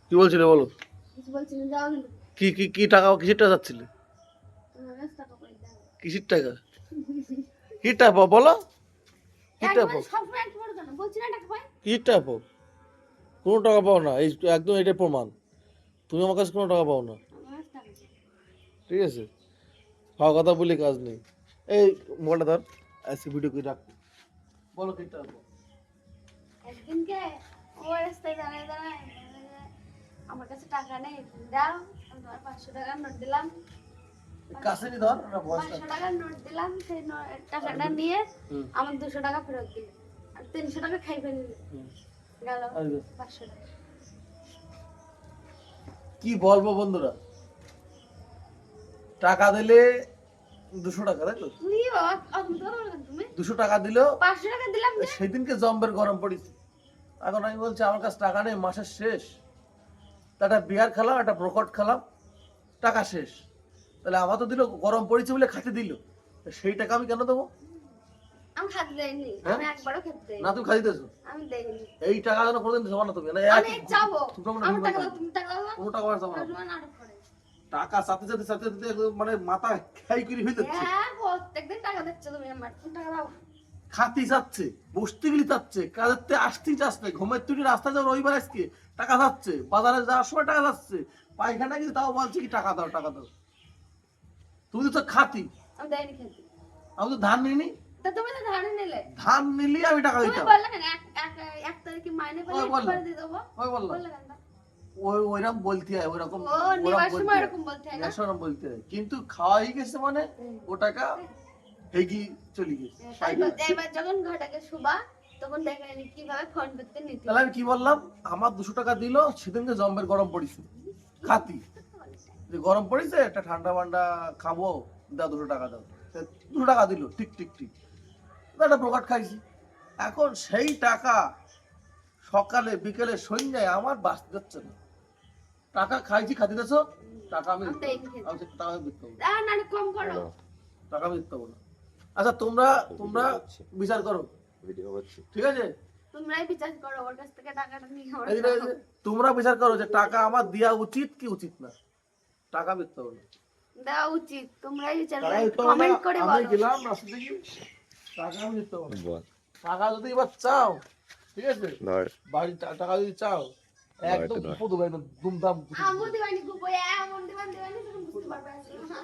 কি বলছিলে বলো? কিছু বলছিল যাও কিন্তু কি কি কি টাকা কিসের টাকা চাচ্ছিলে? তোমার কাছে টাকা পয়সা দাও। কিসের টাকা? কি টাকা বলো? কি টাকা? একবার সবসময় একটু বড় কেন বলছি না টাকা পাই কি টাকা? কোনো টাকা পাও না, এই একদম এটাই প্রমাণ। তুমি আমার কাছে কোনো টাকা পাও না, আমার কাছে টাকা নেই। ঠিক আছে? খাওয়া কথা বলে কাজ নেই। এই মোবাইলটা ধর, আজকে ভিডিও করে রাখ। বলো কি টাকা পাও? একদিনকে ও রাস্তায় দাঁড়ায় দাঁড়ায় আমার কাছে টাকা নেই তুমি দাও আমি তোমার 500 টাকার নোট দিলাম কাছে নি ধর না বস। 500 টাকার নোট দিলাম সেই টাকাটা নিয়ে হুম। আমার 200 টাকা ফেরত দিলে আর 300 টাকা খাই ফেললে গেল আর 500 টাকা কি বলবো বন্ধুরা, টাকা দিলে 200 টাকা, তাই তো? তুমি বাবা অত ধরো না তুমি 200 টাকা দিলেও 500 টাকা দিলাম যে সেদিনকে জম্বের গরম পড়েছে। এখন আমি বলছি আমার কাছে টাকা নেই, মাসের শেষ, তা একটা বিয়ার খেলাম, একটা ব্রোকট খেলাম, টাকা শেষ। তাহলে আমার তো দিল, গরম পড়েছে বলে খাতে দিল, সেই টাকা আমি কেন দেবো? আমি খেতে দেইনি হ্যাঁ? আমি একবারও খেতে দেইনি না তুমি খাতে দিতেছো, আমি দেইনি এই টাকা যেন কোনোদিন দেবো না তুমি। না আমি চাবো আমার টাকা দাও কোনো তুমি টাকা দাও টাকা পয়সা দেবো না। রোজ নাটক করে টাকা সাথে সাথে সাথে সাথে একদম মানে মাথা খাই করে হয়ে যাচ্ছে। হ্যাঁ প্রত্যেকদিন টাকা দিচ্ছ তুমি আমার তুমি টাকা দাও খাতি যাচ্ছে, বসতে গেলে যাচ্ছে, কাজের থেকে আসতেই যাচ্ছে, ঘুমের তুই রাস্তায় যাও রবিবার আজকে টাকা যাচ্ছে, বাজারে যাওয়ার সময় টাকা যাচ্ছে, পায়খানা গেলে তাও বলছে কি টাকা দাও টাকা দাও। তুমি তো খাতি, আমি দেইনি খেতে আমি তো ধান নিইনি। তা তুমি তো ধারণা নিলে ধান নিলে আমি টাকা তুমি দিতাম। বললে কেন এক তারিখে মাইনে পেলে ওই বললাম। একবার দিয়ে দেবো ওই বললাম বললে কেন ওইরকম বলতে হয়, ওইরকম ও নেওয়ার সময় এরকম বলতে হয় না ওরকম বলতে হয়, কিন্তু খাওয়াই গেছে মানে ও টাকা হেগি চলে গেছে। তারপর এবার যখন ঘটাকে শুবা তখন দেখে নিই কিভাবে ফোন করতে নিতে তাহলে আমি কি বললাম, আমার 200 টাকা দিল, সেদিনকে জম্বের গরম পড়েছে, খাতি যে গরম পড়েছে একটা ঠান্ডা মান্ডা খাবো, দাও 200 টাকা দাও। 200 টাকা দিল, ঠিক ঠিক ঠিক, একটা প্রকাট খাইছি। এখন সেই টাকা সকালে বিকেলে সন্ধ্যায় আমার বাঁচতে যাচ্ছে না। টাকা খাইছি খাতি দেছো, টাকা আমি আমি দেইনি খেতে আমি টাকা আমি দিতে পারবো না। নাটক কম করো টাকা আমি দিতে পারবো না। আচ্ছা তোমরা তোমরা বিচার করো, ভিডিও করছি। ঠিক আছে? তোমরাই বিচার করো ওর কাছ থেকে টাকাটা নিয়ে আমার এই যে তোমরা বিচার করো যে টাকা আমার দেওয়া উচিত কি উচিত না। টাকা আমি দিতে পারবো না। দেওয়া উচিত তোমরাই বিচার টাকা করো দিতে পারবো না, কমেন্ট করে আমি বলো গেলাম রাস্তা থেকে, টাকা আমি দিতে পারবো না। বল টাকা যদি এবার চাও, ঠিক আছে, ধর বাড়ি টাকা যদি চাও একদম ধর। দুপুর দুবাই দুমদাম আমু দিবানি গুপো এমন দিবানি তুমি বুঝতে পারবে না